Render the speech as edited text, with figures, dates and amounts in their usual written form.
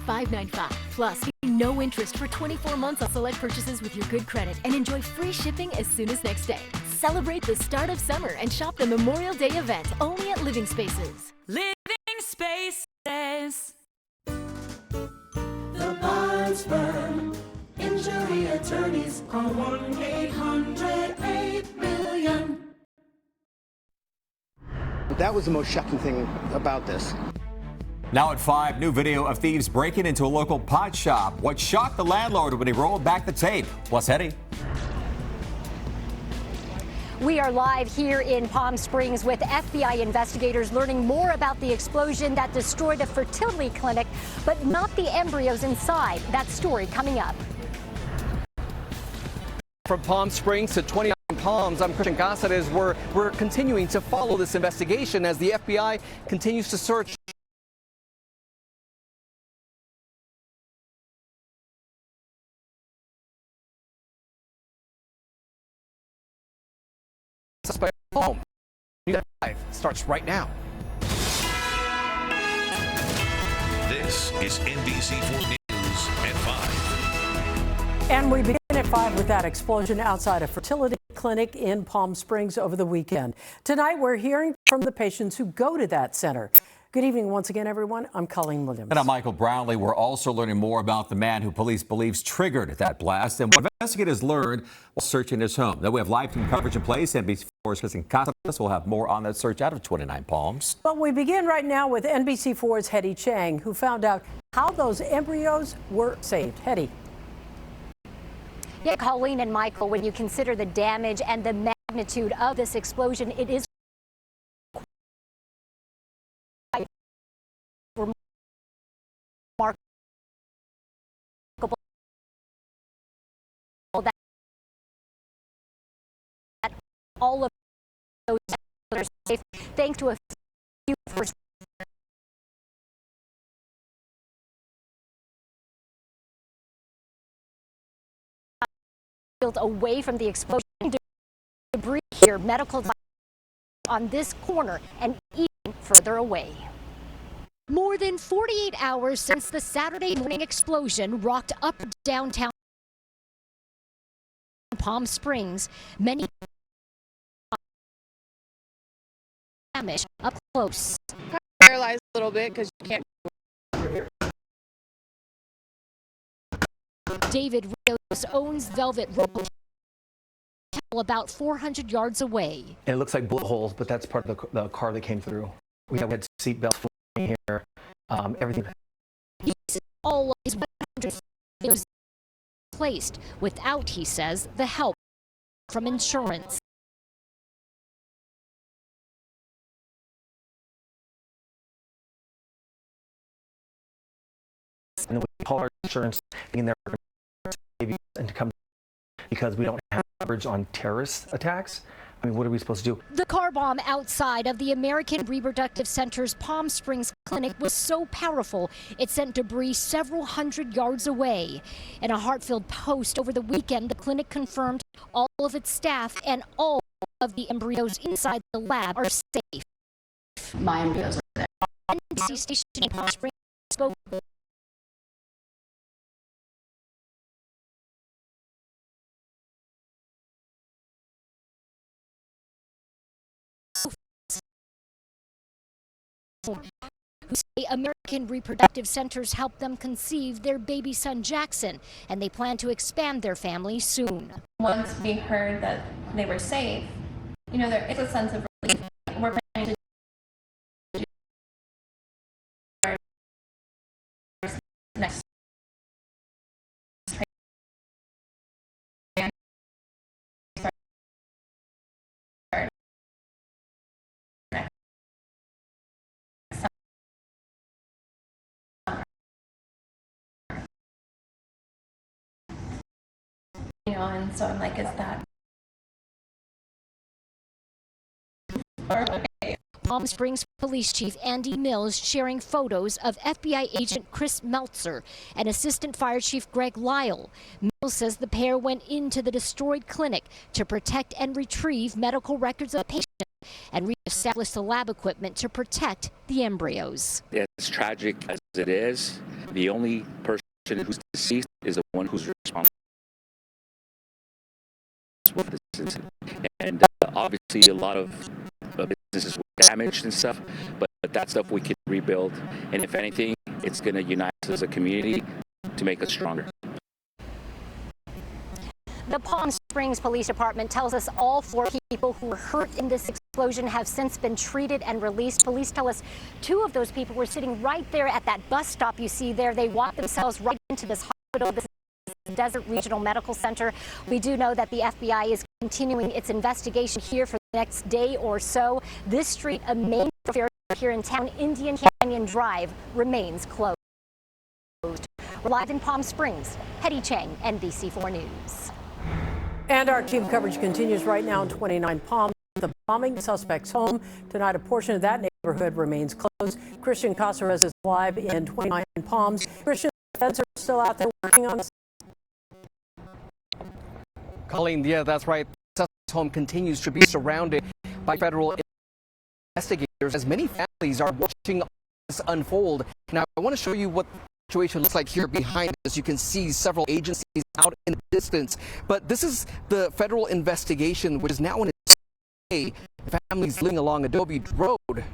$5.95. Plus, no interest for 24 months on select purchases with your good credit and enjoy free shipping as soon as next day. Celebrate the start of summer and shop the Memorial Day event only at Living Spaces. Living Spaces. The Barnes Firm. Injury attorneys call 1-800-8-million. That was the most shocking thing about this. Now at 5, new video of thieves breaking into a local pot shop. What shocked the landlord when he rolled back the tape? Plus, Eddie. We are live here in Palm Springs with FBI investigators learning more about the explosion that destroyed a fertility clinic, but not the embryos inside. That story coming up. From Palm Springs to 29 Palms, I'm Christian Cáceres. We're continuing to follow this investigation as the FBI continues to search. Suspect home. News 5 starts right now. This is NBC4 News at 5. And we begin at 5 with that explosion outside a fertility clinic in Palm Springs over the weekend. Tonight, we're hearing from the patients who go to that center. Good evening once again, everyone. I'm Colleen Williams. And I'm Michael Brownlee. We're also learning more about the man who police believes triggered that blast and what investigators learned while searching his home. Then we have live team coverage in place. NBC4's Christian Cáceres will have more on that search out of 29 Palms. But we begin right now with NBC4's Hetty Chang, who found out how those embryos were saved. Hetty. Yeah, Colleen and Michael, when you consider the damage and the magnitude of this explosion, it is remarkable that all of those are safe thanks to a few first away from the explosion. Debris here, medical on this corner and even further away. More than 48 hours since the Saturday morning explosion rocked up downtown Palm Springs, many damage up close. Paralyzed a little bit because you can't. David Rios owns Velvet Road, about 400 yards away. And it looks like bullet holes, but that's part of the car that came through. We had seat belts here, everything. He says all of his 100 was placed without, he says, the help from insurance. And we call our insurance thinking they're going to save you and to come because we don't have coverage on terrorist attacks. I mean, what are we supposed to do? The car bomb outside of the American Reproductive Center's Palm Springs clinic was so powerful, it sent debris several hundred yards away. In a heart-filled post over the weekend, the clinic confirmed all of its staff and all of the embryos inside the lab are safe. My embryos are there. NBC station in Palm Springs spoke who say American Reproductive Centers helped them conceive their baby son Jackson, and they plan to expand their family soon. Once we heard that they were safe, you know, there is a sense of relief. We're planning to do our next you know, and so I'm like, is that okay? Palm Springs Police Chief Andy Mills sharing photos of FBI agent Chris Meltzer and Assistant Fire Chief Greg Lyle. Mills says the pair went into the destroyed clinic to protect and retrieve medical records of patients and reestablish the lab equipment to protect the embryos. As tragic as it is, the only person who's deceased is the one who's responsible for this incident. And obviously a lot of businesses were damaged and stuff, but that stuff we can rebuild. And if anything, it's going to unite us as a community to make us stronger. The Palm Springs Police Department tells us all 4 people who were hurt in this explosion have since been treated and released. Police tell us 2 of those people were sitting right there at that bus stop you see there. They walked themselves right into this hospital. This is Desert Regional Medical Center. We do know that the FBI is continuing its investigation here for the next day or so. This street, a main thoroughfare here in town, Indian Canyon Drive, remains closed. We're live in Palm Springs. Hetty Chang, NBC4 News. And our team coverage continues right now in 29 Palms. The bombing suspect's home. Tonight, a portion of that neighborhood remains closed. Christian Caceres is live in 29 Palms. Christian, the feds are still out there working on this. Colleen, yeah, that's right. The suspect's home continues to be surrounded by federal investigators as many families are watching this unfold. Now, I want to show you what situation looks like here behind us. You can see several agencies out in the distance, but this is the federal investigation, which is now in its day. Families living along Adobe Road